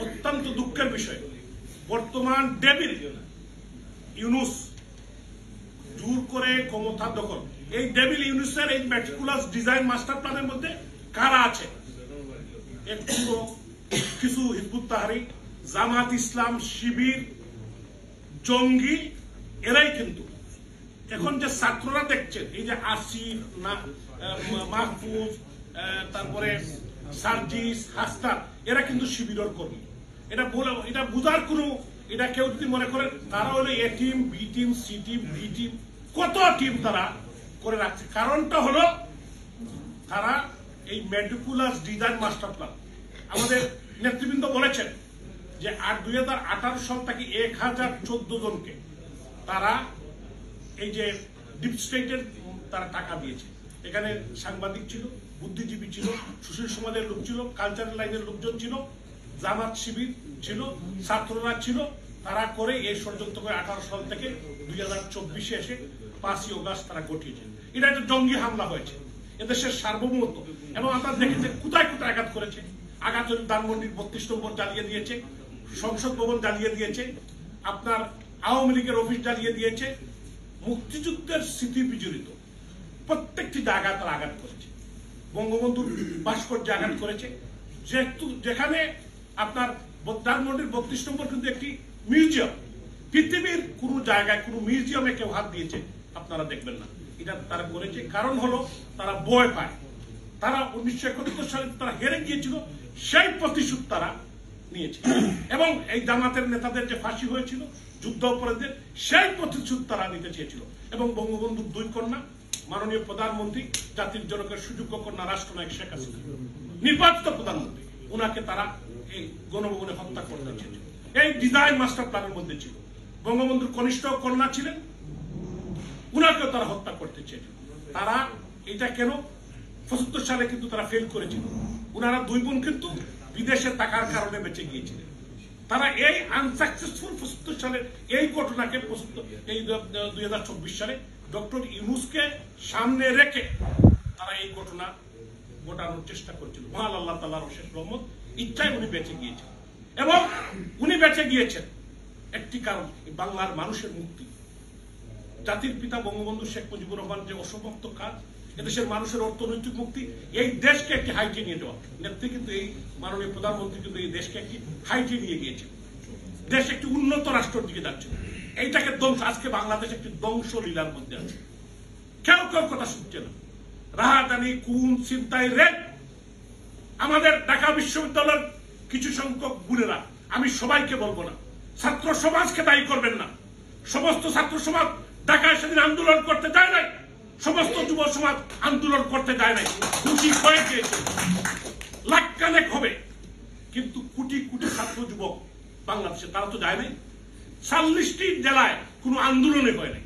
অত্যন্ত দুঃখের বিষয় বর্তমান ডেভিল ইউনুস জোর করে ক্ষমতা দখল। এই ডেভিল ইউনুসের এই মেটিকুলাস ডিজাইন মাস্টার প্ল্যানের মধ্যে কারা আছে? একটু কিছু হিজবুত তাহরির, জামাত ইসলাম, শিবির, জঙ্গি, এরাই কিন্তু এখন যে ছাত্ররা দেখছেন, এই যে আসিফ, মাহফুজ, তারপরে সার্জিস, হাসনাত, এরা কিন্তু শিবিরের কর্মী। এটা বুঝার কোনো, এটা কেউ যদি মনে করেন তারা হলো A team, B team, C team, D team, কত টিম তারা করে রাখছে। কারণটা হলো তারা এই মেটিকুলাস ডিজাইন মাস্টার প্ল্যান। আমাদের নেতৃবৃন্দ বলেছেন যে 2018 সাল থেকে 1014 জনকে তারা এই যে ডিপ স্টেটের তারা টাকা দিয়েছে। এখানে সাংবাদিক ছিল, বুদ্ধিজীবী ছিল, সুশীল সমাজের লোক ছিল, কালচারাল লাইনের লোকজন ছিল, জামাত শিবির ছিল, ছাত্ররা ছিল। তারা করে এই ষড়যন্ত্র করে 18 সাল থেকে 2024 এসে 5ই অগাস্ট তারা ঘটিয়েছে। এটা একটা জঙ্গি হামলা হয়েছে এদেশের সার্বভৌমত্ব। এবং আপনারা দেখেছেন কোথায় কোথায় আঘাত করেছে। আঘাত ধানমন্ডির 32 নম্বর জ্বালিয়ে দিয়েছে, সংসদ ভবন জ্বালিয়ে দিয়েছে, আপনার আওয়ামী লীগের অফিস জ্বালিয়ে দিয়েছে। মুক্তিযুদ্ধের স্মৃতি বিজড়িত প্রত্যেকটি জায়গায় তারা আঘাত করেছে। বঙ্গবন্ধুর ভাস্কর্যে আঘাত করেছে, যেখানে আপনার ধানমন্ডির 32 নম্বর কিন্তু একটি মিউজিয়াম। পৃথিবীর কোন জায়গায় কোন মিউজিয়ামে কেউ হাত দিয়েছে আপনারা দেখবেন না। এটা তারা করেছে, কারণ হলো তারা ভয় পায়। তারা 1971 সালে তারা হেরে গিয়েছিল, সেই প্রতিশোধ তারা নিয়েছে। এবং এই জামাতের নেতাদের যে ফাঁসি হয়েছিল, যুদ্ধ অপরাধীদের, সেই প্রতিশোধ তারা নিতে চেয়েছিল। এবং বঙ্গবন্ধুর 2 কন্যা, মাননীয় প্রধানমন্ত্রী, জাতির জনকের সুযোগ্য কন্যা রাষ্ট্রনায়ক শেখ হাসিনা, নির্বাচিত প্রধানমন্ত্রী, উনাকে তারা এই গণভবনে হত্যা করতে চেয়েছিল। এই ডিজাইন মাস্টার প্ল্যানের মধ্যে ছিল। বঙ্গবন্ধুর কনিষ্ঠ কন্যা ছিলেন, উনাকেও তারা হত্যা করতে চেয়েছিল। তারা এটা কেন 75 সালে কিন্তু তারা ফেল করেছিল। উনারা 2 বোন কিন্তু বিদেশে থাকার কারণে বেঁচে গিয়েছিলেন। তারা এই আনসাকসেসফুল 75 সালের এই ঘটনাকে এই 2024 সালে ডক্টর ইউনুসকে সামনে রেখে তারা এই ঘটনা ঘটানোর চেষ্টা করছিল। মহান আল্লাহ তাআলার অশেষ রহমত, ইচ্ছায় উনি বেঁচে গিয়েছেন। এবং উনি বেঁচে গিয়েছেন একটি কারণ, বাংলার মানুষের মুক্তি। জাতির পিতা বঙ্গবন্ধু শেখ মুজিবুর রহমান যে অসমাপ্ত কাজ, এদেশের মানুষের অর্থনৈতিক মুক্তি, এই দেশকে একটি হাইটে নিয়ে যাওয়া। নেত্রী কিন্তু এই মাননীয় প্রধানমন্ত্রী কিন্তু এই দেশকে একটি হাইটে নিয়ে গিয়েছে। দেশ একটি উন্নত রাষ্ট্রের দিকে যাচ্ছে। এইটাকে ধ্বংস, আজকে বাংলাদেশ একটি ধ্বংস লীলার মধ্যে আছে। কেউ কেউ কথা শুনছে না। রাহাজানি, খুন, ছিনতাই, রেপ। আমাদের ঢাকা বিশ্ববিদ্যালয়ের কিছু সংখ্যক গুণেরা, আমি সবাইকে বলবো না, ছাত্র সমাজকে দায়ী করবেন না। সমস্ত ছাত্র সমাজ ঢাকায় সেদিন আন্দোলন করতে যায় নাই, সমস্ত যুব সমাজ আন্দোলন করতে যায় নাই। খুশি হয়ে গিয়েছে, লাখখানেক হবে, কিন্তু কোটি কোটি ছাত্র যুবক বাংলাদেশে তারা তো যায় নাই। 40টি জেলায় কোনো আন্দোলনে হয় নাই,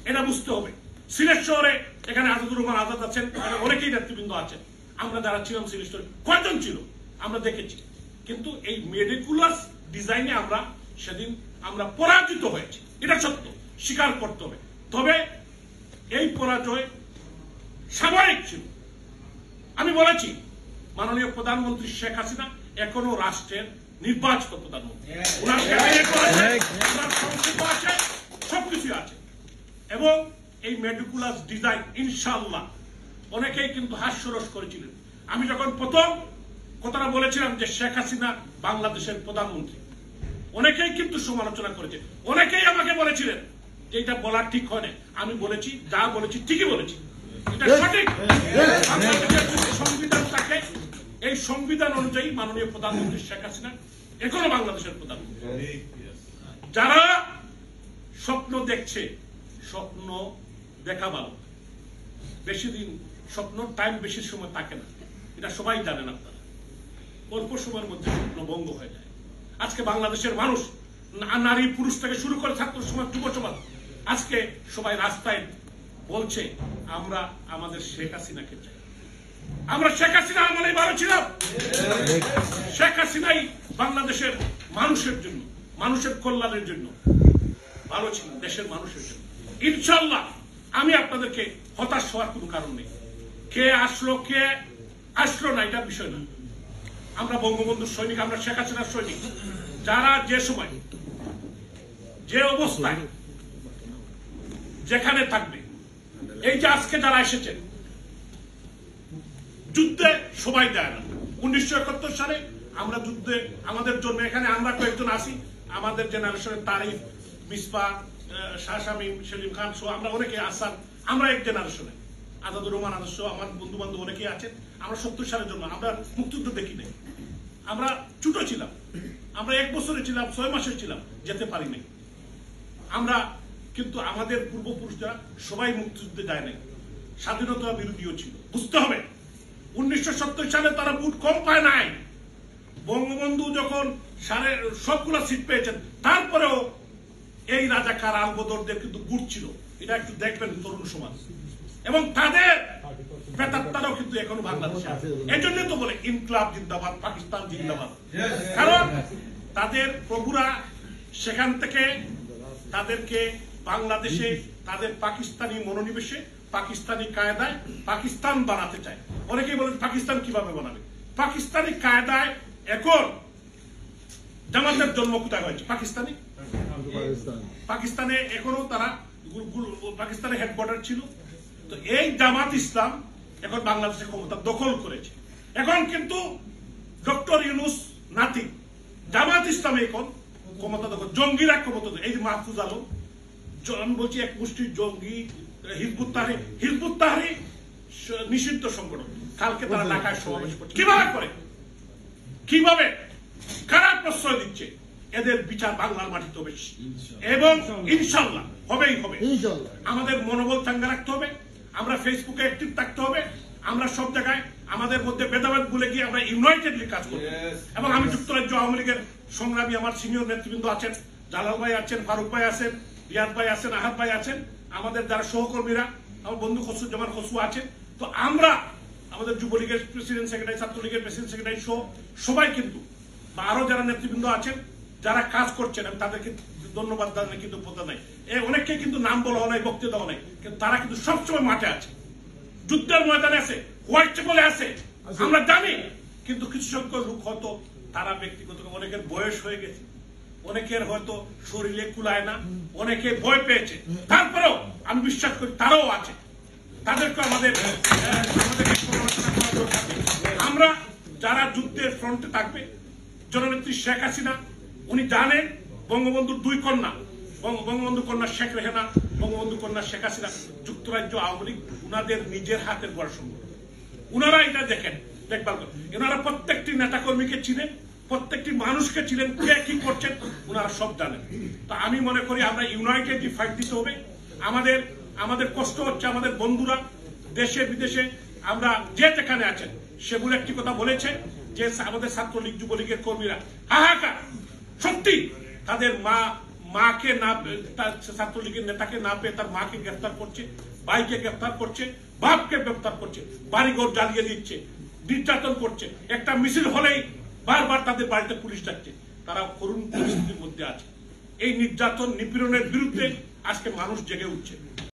এটা বুঝতে হবে। সিলেট শহরে এখানে আজাদুর রহমান আজাদ আছেন, অনেকেই নেতৃবৃন্দ আছেন। আমরা যারা ছিলাম সিলেট শহরে, কয়জন ছিল আমরা দেখেছি। কিন্তু এই মেটিকুলাস ডিজাইনে আমরা সেদিন আমরা পরাজিত হয়েছি, এটা সত্য, স্বীকার করতে হবে। তবে এই পরাজয় সাময়িক ছিল। আমি বলেছি মাননীয় প্রধানমন্ত্রী শেখ হাসিনা এখনো রাষ্ট্রের নির্বাচিত প্রধানমন্ত্রী, ওনার সংসদ আছে, সবকিছু আছে। এবং এই মেটিকুলাস ডিজাইন ইনশাআল্লাহ অনেকেই কিন্তু হাস্যরস করেছিলেন। আমি যখন প্রথম কথাটা বলেছিলাম যে শেখ হাসিনা বাংলাদেশের প্রধানমন্ত্রী, অনেকেই কিন্তু সমালোচনা করেছে। অনেকেই আমাকে বলেছিলেন যে এটা বলা ঠিক হয় না। আমি বলেছি, যা বলেছি ঠিকই বলেছি, এটা সঠিক। বাংলাদেশের সংবিধান থাকে, এই সংবিধান অনুযায়ী মাননীয় প্রধানমন্ত্রী শেখ হাসিনা এখনো বাংলাদেশের প্রধানমন্ত্রী। যারা স্বপ্ন দেখছে, স্বপ্ন দেখা ভালো, বেশি দিন স্বপ্ন টাইম বেশি সময় থাকে না, এটা সবাই জানেন আপনারা। অল্প সময়ের মধ্যে স্বপ্ন ভঙ্গ হয়ে যায়। আজকে বাংলাদেশের মানুষ, নারী পুরুষ থেকে শুরু করে ছাত্র সমাজ, যুব সমাজ, আজকে সবাই রাস্তায় বলছে আমরা আমাদের শেখ হাসিনাকে চাই। আমরা শেখ হাসিনা আমলেই ভালো ছিলাম। শেখ হাসিনাই বাংলাদেশের মানুষের জন্য, মানুষের কল্যাণের জন্য ভালো ছিল, দেশের মানুষের জন্য। ইনশাআল্লাহ আমি আপনাদেরকে হতাশ হওয়ার কোনো কারণ নেই। কে আসলো কে আসলো না এটা বিষয় না। আমরা বঙ্গবন্ধুর সৈনিক, আমরা শেখ হাসিনার সৈনিক, যারা যে সময় যে অবস্থায় যেখানে থাকবে, এই যে আজকে যারা এসেছেন যুদ্ধে সবাই দেয় না। 1971 সালে আমরা যুদ্ধে আমাদের জন্য এখানে আমরা কয়েকজন আসি, আমাদের জেনারেশনের তারিফ, মিসবা, শাহ শামীম, সেলিম খান সহ আমরা অনেকে আসান, আমরা এক জেনারেশনে, আজাদুর রহমান আদর্শ, আমার বন্ধু বান্ধব অনেকেই আছেন। আমরা 70 সালের জন্য আমরা মুক্তিযুদ্ধ দেখি নাই, আমরা ছোট ছিলাম, আমরা 1 বছরে ছিলাম, 6 মাসের ছিলাম, যেতে পারি নাই আমরা। কিন্তু আমাদের পূর্বপুরুষরা সবাই মুক্তিযুদ্ধে যায় নাই, স্বাধীনতা বিরোধীও ছিল। বুঝতে হবে 1970 সালে তারা ভোট কম পায় নাই। বঙ্গবন্ধু যখন সবগুলো সিট পেয়েছেন, তারপরেও এই রাজাকার আলবদরদের কিন্তু ভোট ছিল। এটা একটু দেখবেন তরুণ সমাজ, এবং তাদের প্রেতাত্মারাও কিন্তু এখনো বাংলাদেশে আছে। এই জন্য তো বলে ইনকলাব জিন্দাবাদ, পাকিস্তান জিন্দাবাদ। কারণ তাদের প্রভুরা সেখান থেকে তাদেরকে বাংলাদেশে তাদের পাকিস্তানি মনোনিবেশে, পাকিস্তানি কায়দায় পাকিস্তান বানাতে চায়। অনেকেই বলেন পাকিস্তান কিভাবে বানাবে? পাকিস্তানি কায়দায় এখন জামাতের জন্ম কোথায় হয়েছে? পাকিস্তানে এখনো তারা পাকিস্তানে হেডকোয়ার্টার ছিল। তো এই জামাত ইসলাম এখন বাংলাদেশের ক্ষমতা দখল করেছে। এখন কিন্তু ডক্টর ইউনূস নাতি, জামাত ইসলামে এখন ক্ষমতা দখল, জঙ্গিরা ক্ষমতা দখল। এই যে মাহফুজ আলম, আমি বলছি এক মুষ্টির জঙ্গি, হিজবুত তাহরির নিষিদ্ধ সংগঠন, কালকে তারা ঢাকায় সমাবেশ করছে। কিভাবে করে, কিভাবে, কারা প্রশ্রয় দিচ্ছে? এদের বিচার বাংলার মাটিতে হবে, এবং ইনশাল্লাহ হবেই হবে। আমাদের মনোবল চাঙ্গা রাখতে হবে, আমরা ফেসবুকে অ্যাক্টিভ থাকতে হবে, আমরা সব জায়গায় আমাদের মধ্যে ভেদাভেদ ভুলে গিয়ে আমরা ইউনাইটেডলি কাজ করব। এবং আমি যুক্তরাজ্য আওয়ামী লীগের সংগ্রামী আমার সিনিয়র নেতৃবৃন্দ আছেন, জালাল ভাই আছেন, ফারুক ভাই আছেন, রিয়াদ ভাই আছেন, আহাদ ভাই আছেন, আমাদের যারা সহকর্মীরা, আমার বন্ধু খসরুজ্জামান খসরু আছেন। তো আমরা আমাদের যুবলীগের প্রেসিডেন্ট সেক্রেটারি, ছাত্রলীগের প্রেসিডেন্ট সেক্রেটারি সহ সবাই কিন্তু, বা আরো যারা নেতৃবৃন্দ আছেন যারা কাজ করছেন, আমি তাদেরকে ধন্যবাদ জানাই, কিন্তু পতা নাই। অনেককে কিন্তু নাম বলা হয় নাই, বক্তৃতা দেওয়া নাই, কিন্তু তারা কিন্তু সবসময় মাঠে আছে, যুদ্ধের ময়দানে আছে, হোয়াইট টেবলে আছে, আমরা জানি। কিন্তু কিছু সংখ্যক লোক হয়তো তারা ব্যক্তিগত, অনেকের বয়স হয়ে গেছে, অনেকের হয়তো শরীরে কুলায় না, অনেকে ভয় পেয়েছে, তারপরেও আমি বিশ্বাস করি তারাও আছে। তাদেরকে আমাদের আমরা যারা যুদ্ধের ফ্রন্টে থাকবে, জননেত্রী শেখ হাসিনা উনি জানেন বঙ্গবন্ধুর 2 কন্যা, বঙ্গবন্ধু কন্যা শেখ রেহানা, বঙ্গবন্ধু কন্যা শেখ হাসিনা, যুক্তরাজ্য আওয়ামী লীগ উনাদের নিজের হাতের বড় সংগঠন। উনারা এটা দেখেন, দেখভাল করেন। এনারা প্রত্যেকটি নেতাকর্মীকে ছিলেন, প্রত্যেকটি মানুষকে ছিলেন, কে কি করছেন উনারা সব জানেন। তো আমি মনে করি আমরা ইউনাইটেডলি ফাইট দিতে হবে। আমাদের কষ্ট হচ্ছে, আমাদের বন্ধুরা দেশে বিদেশে, আমরা যে যেখানে আছেন, সেগুলো একটি কথা বলেছে যে আমাদের ছাত্রলীগ যুবলীগের কর্মীরা হাহাকার, সত্যি তাদের মাকে না, ছাত্রলীগের নেতাকে না পেয়ে তার মাকে গ্রেফতার করছে, ভাইকে গ্রেফতার করছে, বাপকে গ্রেফতার করছে, বাড়িঘর জ্বালিয়ে দিচ্ছে, নির্যাতন করছে। একটা মিছিল হলেই বারবার তাদের বাড়িতে পুলিশ যাচ্ছে। তারা করুণ পরিস্থিতির মধ্যে আছে। এই নির্যাতন নিপীড়নের বিরুদ্ধে আজকে মানুষ জেগে উঠছে।